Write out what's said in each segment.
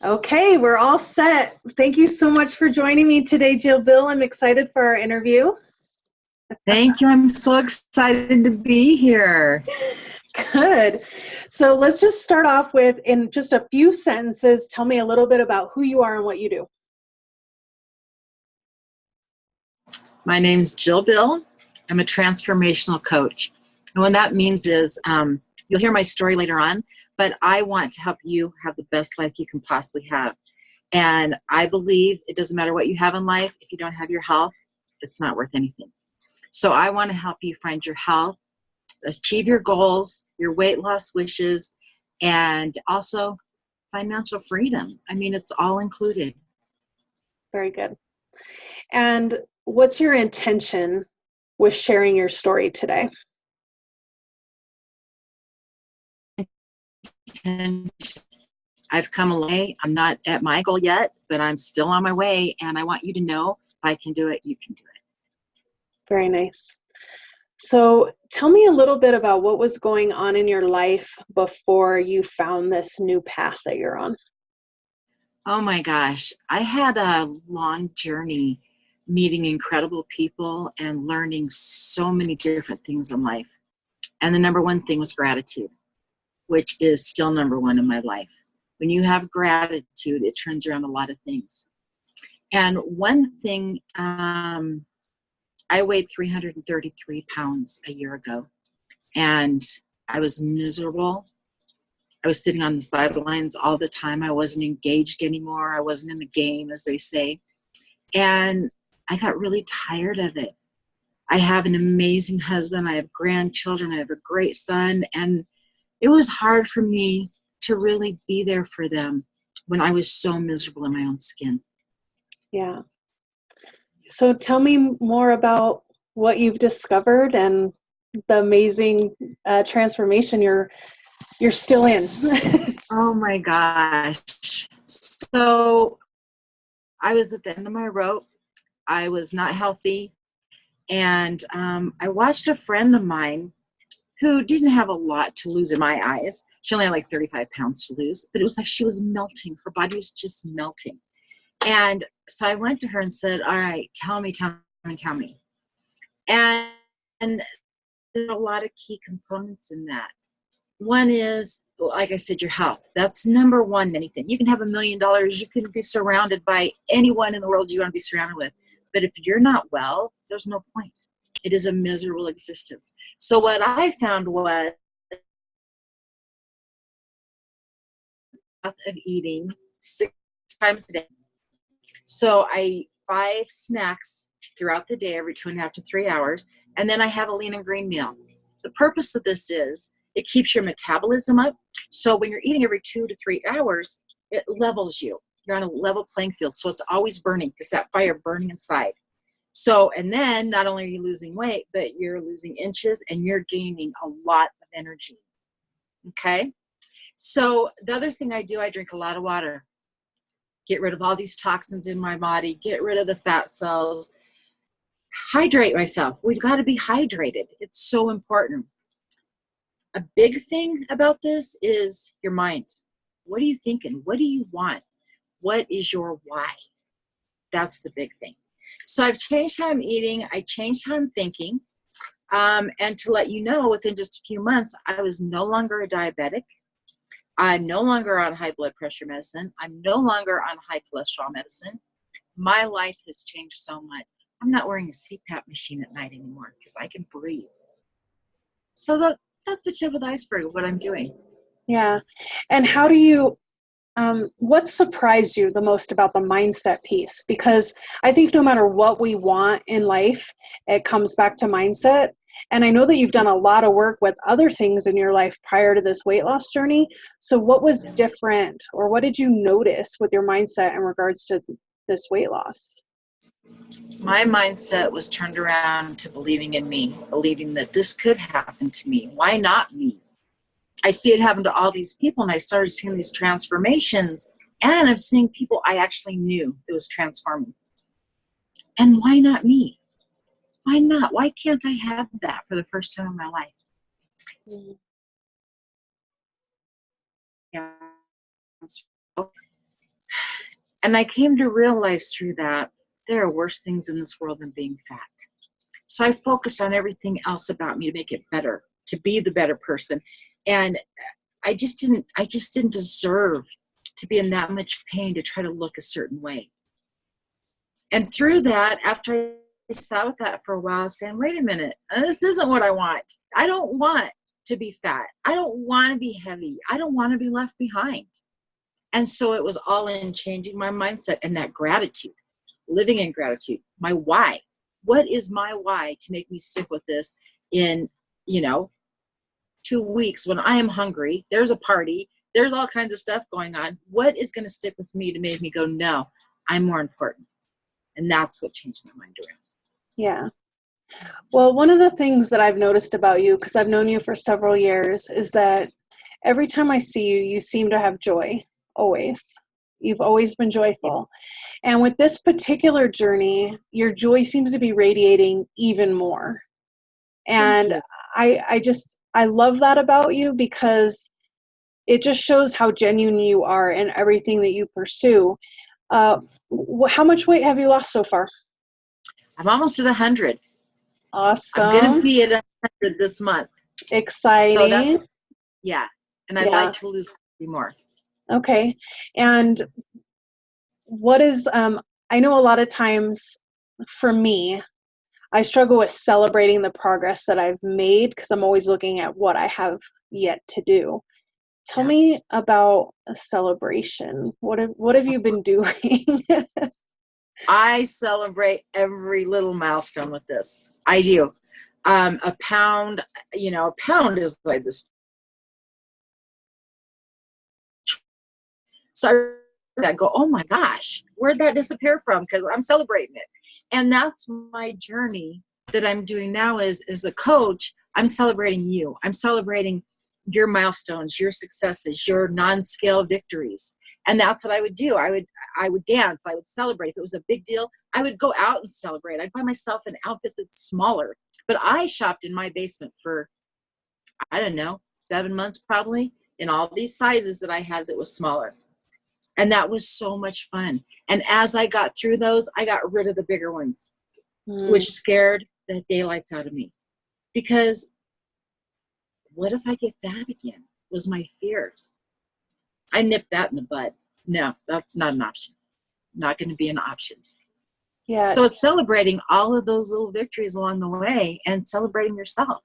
Okay, we're all set. Thank you so much for joining me today, Jill Bill. I'm excited for our interview. Thank you. I'm so excited to be here. Good. So let's just start off with, in just a few sentences, tell me a little bit about who you are and what you do. My name's Jill Bill. I'm a transformational coach. And what that means is you'll hear my story later on, but I want to help you have the best life you can possibly have. And I believe it doesn't matter what you have in life. If you don't have your health, it's not worth anything. So I want to help you find your health, achieve your goals, your weight loss wishes, and also financial freedom. I mean, it's all included. Very good. And what's your intention with sharing your story today? I've come a long way. I'm not at my goal yet, but I'm still on my way. And I want you to know if I can do it, you can do it. Very nice. So tell me a little bit about what was going on in your life before you found this new path that you're on. Oh my gosh. I had a long journey meeting incredible people and learning so many different things in life. And the number one thing was gratitude, which is still number one in my life. When you have gratitude, it turns around a lot of things. And one thing, I weighed 333 pounds a year ago, and I was miserable. I was sitting on the sidelines all the time. I wasn't engaged anymore. I wasn't in the game, as they say. And I got really tired of it. I have an amazing husband. I have grandchildren. I have a great son. And it was hard for me to really be there for them when I was so miserable in my own skin. Yeah. So tell me more about what you've discovered and the amazing transformation you're still in. Oh my gosh. So I was at the end of my rope. I was not healthy. And I watched a friend of mine who didn't have a lot to lose in my eyes. She only had like 35 pounds to lose, but it was like she was melting. Her body was just melting. And so I went to her and said, all right, tell me. And there's a lot of key components in that. One is, like I said, your health. That's number one in anything. You can have $1 million. You can be surrounded by anyone in the world you want to be surrounded with. But if you're not well, there's no point. It is a miserable existence. So what I found was of eating 6 times a day. So I eat 5 snacks throughout the day, every 2.5 to 3 hours. And then I have a lean and green meal. The purpose of this is it keeps your metabolism up. So when you're eating every 2 to 3 hours, it levels you. You're on a level playing field. So it's always burning. It's that fire burning inside. So, and then not only are you losing weight, but you're losing inches and you're gaining a lot of energy. Okay. So the other thing I do, I drink a lot of water. Get rid of all these toxins in my body. Get rid of the fat cells. Hydrate myself. We've got to be hydrated. It's so important. A big thing about this is your mind. What are you thinking? What do you want? What is your why? That's the big thing. So I've changed how I'm eating. I changed how I'm thinking. And to let you know, within just a few months, I was no longer a diabetic. I'm no longer on high blood pressure medicine. I'm no longer on high cholesterol medicine. My life has changed so much. I'm not wearing a CPAP machine at night anymore because I can breathe. So that's the tip of the iceberg of what I'm doing. Yeah. And how do you, what surprised you the most about the mindset piece? Because I think no matter what we want in life, it comes back to mindset. And I know that you've done a lot of work with other things in your life prior to this weight loss journey. So what was different, or what did you notice with your mindset in regards to this weight loss? My mindset was turned around to believing in me, believing that this could happen to me. Why not me? I see it happen to all these people, and I started seeing these transformations, and I'm seeing people I actually knew it was transforming. And why not me? Why not? Why can't I have that for the first time in my life? Yeah. And I came to realize through that there are worse things in this world than being fat. So I focused on everything else about me to make it better, to be the better person. And I just didn't deserve to be in that much pain to try to look a certain way. And through that, after I sat with that for a while, saying, wait a minute, this isn't what I want. I don't want to be fat. I don't want to be heavy. I don't want to be left behind. And so it was all in changing my mindset and that gratitude, living in gratitude, my why. What is my why to make me stick with this in, 2 weeks when I am hungry, there's a party, there's all kinds of stuff going on. What is going to stick with me to make me go, no, I'm more important? And that's what changed my mind around. Yeah. Well, one of the things that I've noticed about you, because I've known you for several years, is that every time I see you, you seem to have joy, always. You've always been joyful. And with this particular journey, your joy seems to be radiating even more. And I love that about you, because it just shows how genuine you are in everything that you pursue. How much weight have you lost so far? I'm almost at 100. Awesome. I'm going to be at 100 this month. Exciting. So that's, and I'd like to lose more. Okay. And what is, I know a lot of times for me, I struggle with celebrating the progress that I've made, because I'm always looking at what I have yet to do. Tell me about a celebration. What have you been doing? I celebrate every little milestone with this. I do. A pound is like this. So I go, oh my gosh, where'd that disappear from? Because I'm celebrating it. And that's my journey that I'm doing now as a coach. I'm celebrating you. I'm celebrating your milestones, your successes, your non-scale victories. And that's what I would do. I would dance. I would celebrate. If it was a big deal, I would go out and celebrate. I'd buy myself an outfit that's smaller. But I shopped in my basement for, 7 months probably, in all these sizes that I had that was smaller. And that was so much fun. And as I got through those, I got rid of the bigger ones, which scared the daylights out of me. Because what if I get fat again? Was my fear. I nipped that in the bud. No, that's not an option. Not going to be an option. Yeah. So it's celebrating all of those little victories along the way and celebrating yourself.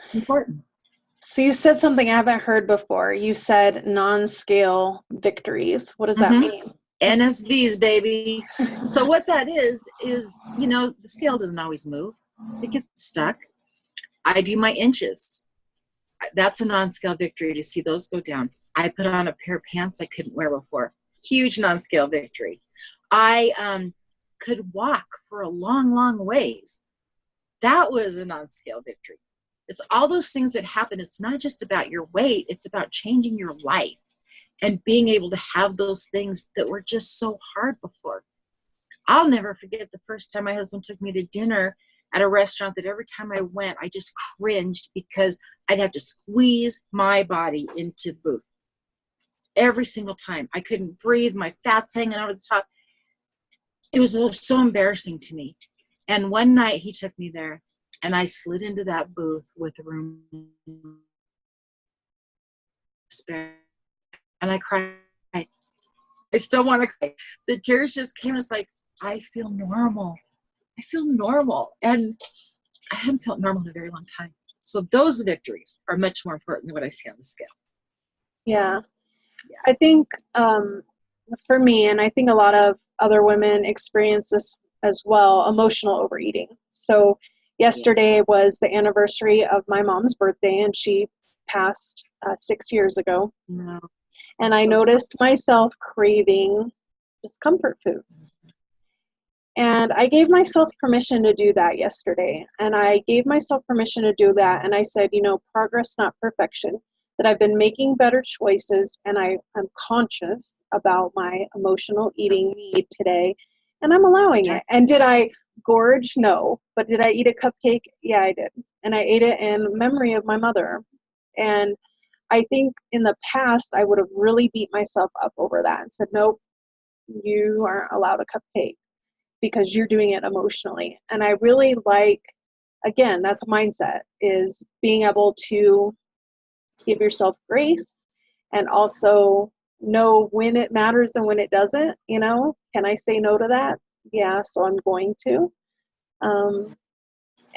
It's important. So you said something I haven't heard before. You said non-scale victories. What does that mean? NSVs, baby. So what that is, the scale doesn't always move. It gets stuck. I do my inches. That's a non-scale victory to see those go down. I put on a pair of pants I couldn't wear before. Huge non-scale victory. I could walk for a long, long ways. That was a non-scale victory. It's all those things that happen. It's not just about your weight. It's about changing your life and being able to have those things that were just so hard before. I'll never forget the first time my husband took me to dinner at a restaurant that every time I went, I just cringed because I'd have to squeeze my body into the booth. Every single time. I couldn't breathe. My fat's hanging over the top. It was so embarrassing to me. And one night he took me there, and I slid into that booth with a room spare, and I cried. I still want to cry. The tears just came. It's like, I feel normal. I feel normal. And I haven't felt normal in a very long time. So those victories are much more important than what I see on the scale. Yeah. I think for me, and I think a lot of other women experience this as well, emotional overeating. So yesterday was the anniversary of my mom's birthday, and she passed 6 years ago. No. And I noticed myself craving just comfort food. And I gave myself permission to do that yesterday. And I gave myself permission to do that. And I said, progress, not perfection. That I've been making better choices, and I'm conscious about my emotional eating need today, and I'm allowing it. And did I gorge? No. But did I eat a cupcake? Yeah, I did. And I ate it in memory of my mother. And I think in the past, I would have really beat myself up over that and said, nope, you aren't allowed a cupcake because you're doing it emotionally. And I really like, again, that's a mindset, is being able to give yourself grace and also know when it matters and when it doesn't. You know, can I say no to that? Yeah, so I'm going to.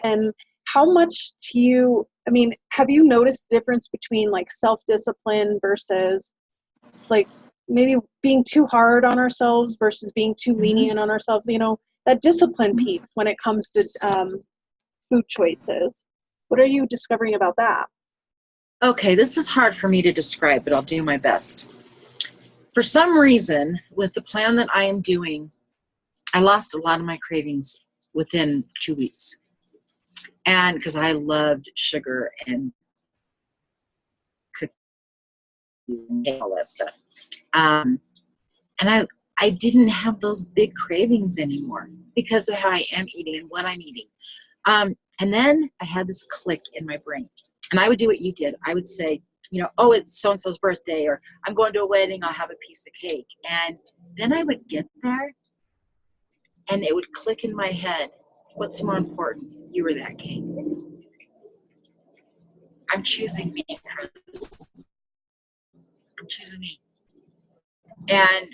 And how much do you, I mean, have you noticed the difference between like self-discipline versus like maybe being too hard on ourselves versus being too lenient on ourselves? You know, that discipline piece when it comes to food choices. What are you discovering about that? Okay, this is hard for me to describe, but I'll do my best. For some reason, with the plan that I am doing, I lost a lot of my cravings within 2 weeks. And because I loved sugar and cookies and all that stuff. And I didn't have those big cravings anymore because of how I am eating and what I'm eating. And then I had this click in my brain. And I would do what you did. I would say, you know, oh, it's so-and-so's birthday, or I'm going to a wedding, I'll have a piece of cake. And then I would get there and it would click in my head, what's more important? You or that cake? I'm choosing me, Chris. I'm choosing me. And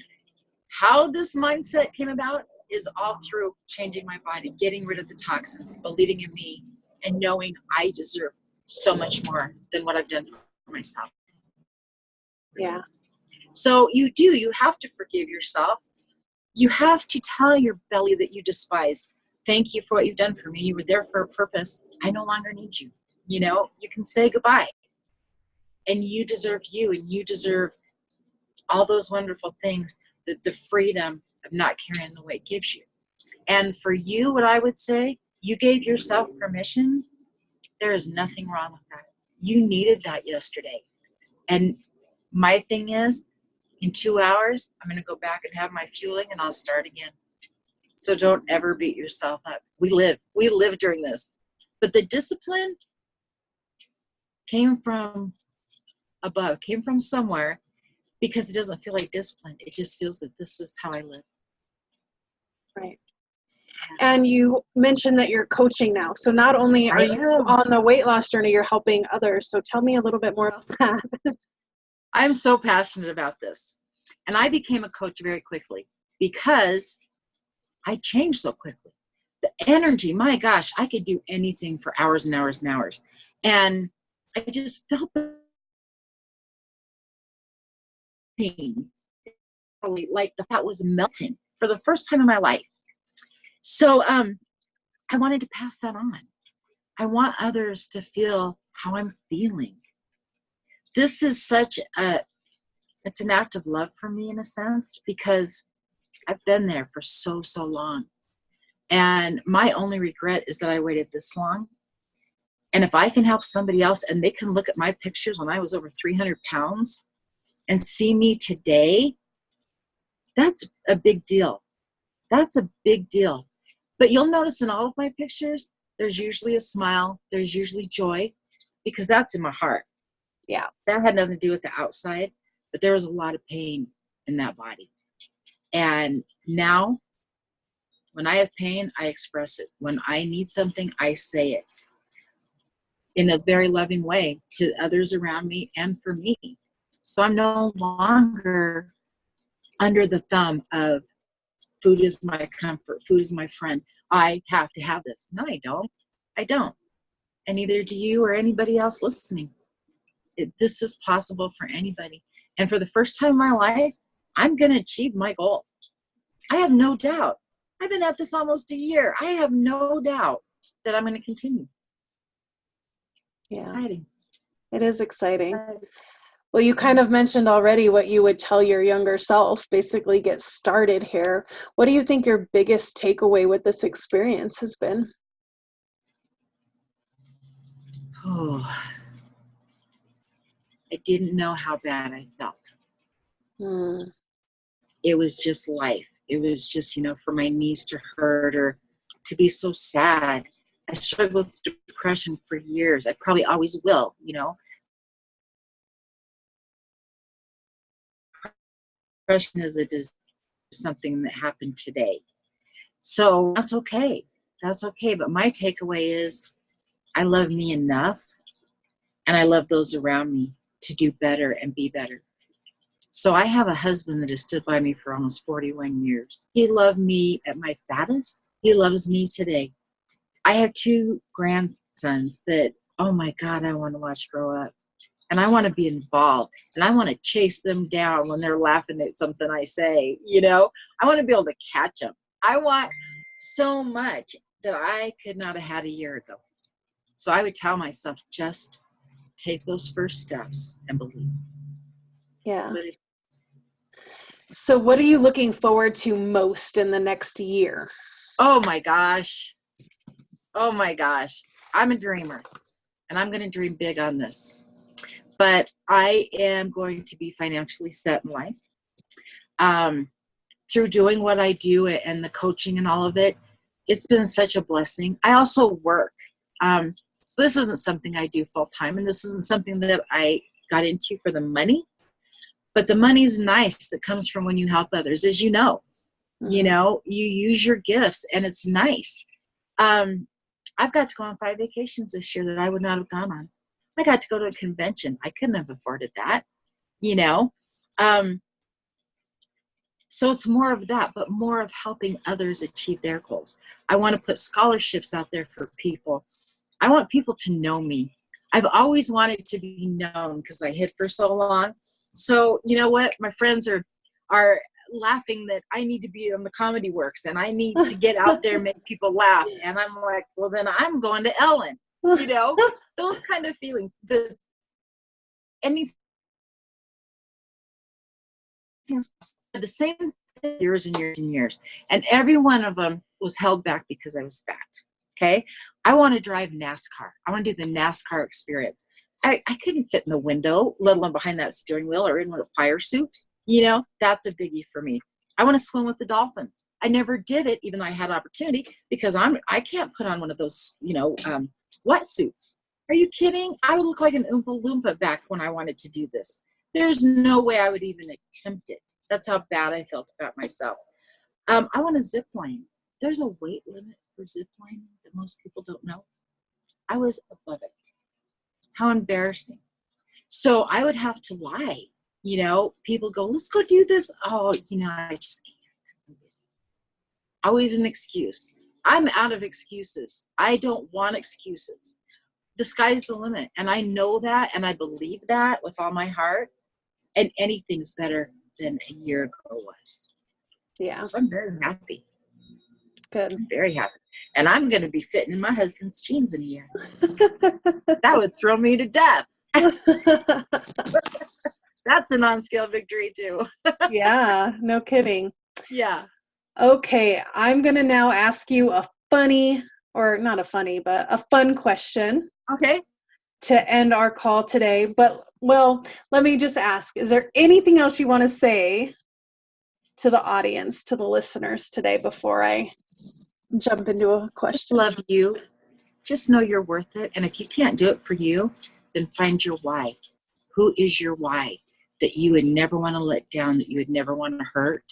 how this mindset came about is all through changing my body, getting rid of the toxins, believing in me, and knowing I deserve so much more than what I've done for myself. Yeah. So you have to forgive yourself. You have to tell your belly that you despise, thank you for what you've done for me. You were there for a purpose. I no longer need you. You know, you can say goodbye. And you deserve you, and you deserve all those wonderful things that the freedom of not carrying the weight gives you. And for you, what I would say, you gave yourself permission. There is nothing wrong with that. You needed that yesterday. And my thing is, in 2 hours, I'm going to go back and have my fueling, and I'll start again. So don't ever beat yourself up. We live during this. But the discipline came from above, came from somewhere, because it doesn't feel like discipline. It just feels that this is how I live. Right. And you mentioned that you're coaching now. So not only are you on the weight loss journey, you're helping others. So tell me a little bit more about that. I'm so passionate about this. And I became a coach very quickly because I changed so quickly. The energy, my gosh, I could do anything for hours and hours and hours. And I just felt like the fat was melting for the first time in my life. So I wanted to pass that on. I want others to feel how I'm feeling. This is it's an act of love for me in a sense, because I've been there for so long. And my only regret is that I waited this long. And if I can help somebody else and they can look at my pictures when I was over 300 pounds and see me today, that's a big deal. That's a big deal. But you'll notice in all of my pictures, there's usually a smile, there's usually joy, because that's in my heart. Yeah. That had nothing to do with the outside, but there was a lot of pain in that body. And now, when I have pain, I express it. When I need something, I say it in a very loving way to others around me and for me. So I'm no longer under the thumb of food is my comfort, food is my friend. I have to have this. No, I don't. I don't. And neither do you or anybody else listening. This is possible for anybody. And for the first time in my life, I'm going to achieve my goal. I have no doubt. I've been at this almost a year. I have no doubt that I'm going to continue. It's exciting. It is exciting. Well, you kind of mentioned already what you would tell your younger self, basically get started here. What do you think your biggest takeaway with this experience has been? Oh, I didn't know how bad I felt. It was just life. It was just, for my knees to hurt or to be so sad. I struggled with depression for years. I probably always will, Depression is a disease. something that happened today. So that's okay. That's okay. But my takeaway is I love me enough, and I love those around me to do better and be better. So I have a husband that has stood by me for almost 41 years. He loved me at my fattest. He loves me today. I have 2 grandsons that, oh my God, I want to watch grow up. And I want to be involved. And I want to chase them down when they're laughing at something I say, you know. I want to be able to catch them. I want so much that I could not have had a year ago. So I would tell myself, just take those first steps and believe. Yeah. So what are you looking forward to most in the next year? Oh my gosh. Oh my gosh. I'm a dreamer, and I'm going to dream big on this. But I am going to be financially set in life. Through doing what I do and the coaching and all of it, it's been such a blessing. I also work. So this isn't something I do full time, and this isn't something that I got into for the money. But the money's nice that comes from when you help others, as you know. Mm-hmm. You know, you use your gifts, and it's nice. I've got to go on 5 vacations this year that I would not have gone on. I got to go to a convention. I couldn't have afforded that, you know. So it's more of that, but more of helping others achieve their goals. I want to put scholarships out there for people. I want people to know me. I've always wanted to be known because I hid for so long. So you know what? My friends are laughing that I need to be on the Comedy Works, and I need to get out there and make people laugh. And I'm like, well, then I'm going to Ellen. You know, those kind of feelings. The same years and years and years, and every one of them was held back because I was fat. Okay, I want to drive NASCAR. I want to do the NASCAR experience. I couldn't fit in the window, let alone behind that steering wheel or in with a fire suit. You know, that's a biggie for me. I want to swim with the dolphins. I never did it, even though I had opportunity, because I can't put on one of those, you know, wetsuits. Are you kidding? I would look like an Oompa Loompa back when I wanted to do this. There's no way I would even attempt it. That's how bad I felt about myself. I want to zip line. There's a weight limit for zip lining that most people don't know. I was above it. How embarrassing. So I would have to lie. You know, people go, let's go do this. Oh, you know, I just can't. Always an excuse. I'm out of excuses. I don't want excuses. The sky's the limit. And I know that, and I believe that with all my heart. And anything's better than a year ago was. Yeah. So I'm very happy. Good. I'm very happy. And I'm going to be fitting in my husband's jeans in a year. That would throw me to death. That's a non-scale victory too. Yeah, no kidding. Yeah. Okay, I'm going to now ask you a funny, or not a funny, but a fun question. Okay. To end our call today. But, well, let me just ask, is there anything else you want to say to the audience, to the listeners today before I jump into a question? Love you. Just know you're worth it. And if you can't do it for you, then find your why. Who is your why that you would never want to let down, that you would never want to hurt?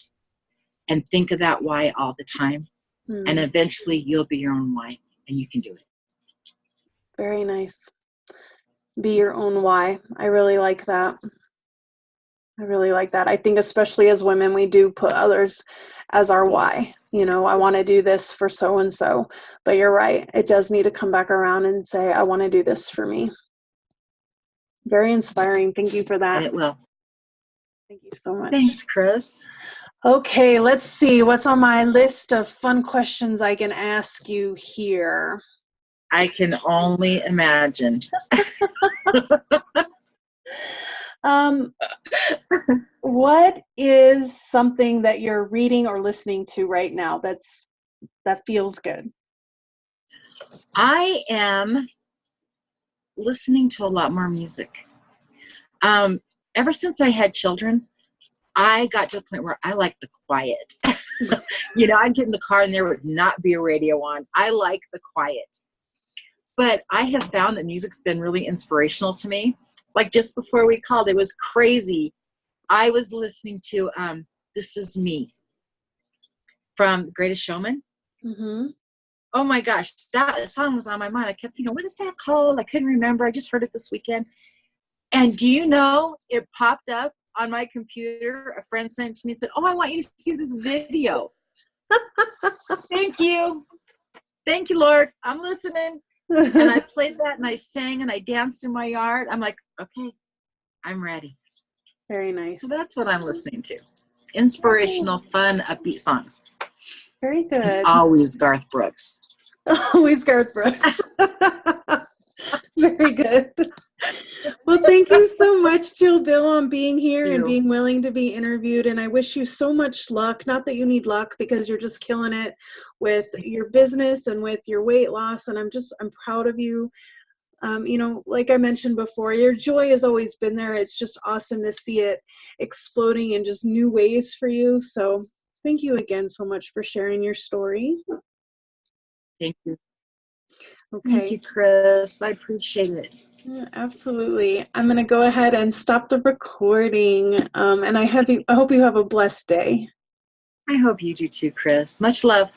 And think of that why all the time. And eventually you'll be your own why, and you can do it. Very nice. Be your own why. I really like that. I really like that. I think especially as women, we do put others as our why. You know, I want to do this for so-and-so. But you're right. It does need to come back around and say, I want to do this for me. Very inspiring. Thank you for that. And it will. Thank you so much. Thanks, Chris. Okay, let's see. What's on my list of fun questions I can ask you here? I can only imagine. What is something that you're reading or listening to right now that feels good? I am listening to a lot more music. Ever since I had children, I got to a point where I like the quiet. You know, I'd get in the car and there would not be a radio on. I like the quiet. But I have found that music's been really inspirational to me. Like just before we called, it was crazy. I was listening to This Is Me. from The Greatest Showman. Mm-hmm. Oh my gosh, that song was on my mind. I kept thinking, what is that called? I couldn't remember. I just heard it this weekend. And do you know, it popped up on my computer. A friend sent it to me and said, oh, I want you to see this video. Thank you. Thank you, Lord. I'm listening. And I played that and I sang and I danced in my yard. I'm like, okay, I'm ready. Very nice. So that's what I'm listening to. Inspirational, fun, upbeat songs. Very good. And always Garth Brooks. Always Garth Brooks. Very good. Well, thank you so much, Jill Bill, on being here and being willing to be interviewed. And I wish you so much luck. Not that you need luck, because you're just killing it with your business and with your weight loss. And I'm proud of you. You know, like I mentioned before, your joy has always been there. It's just awesome to see it exploding in just new ways for you. So thank you again so much for sharing your story. Thank you. Okay. Thank you, Chris. I appreciate it. Yeah, absolutely. I'm going to go ahead and stop the recording. And I hope you have a blessed day. I hope you do too, Chris. Much love.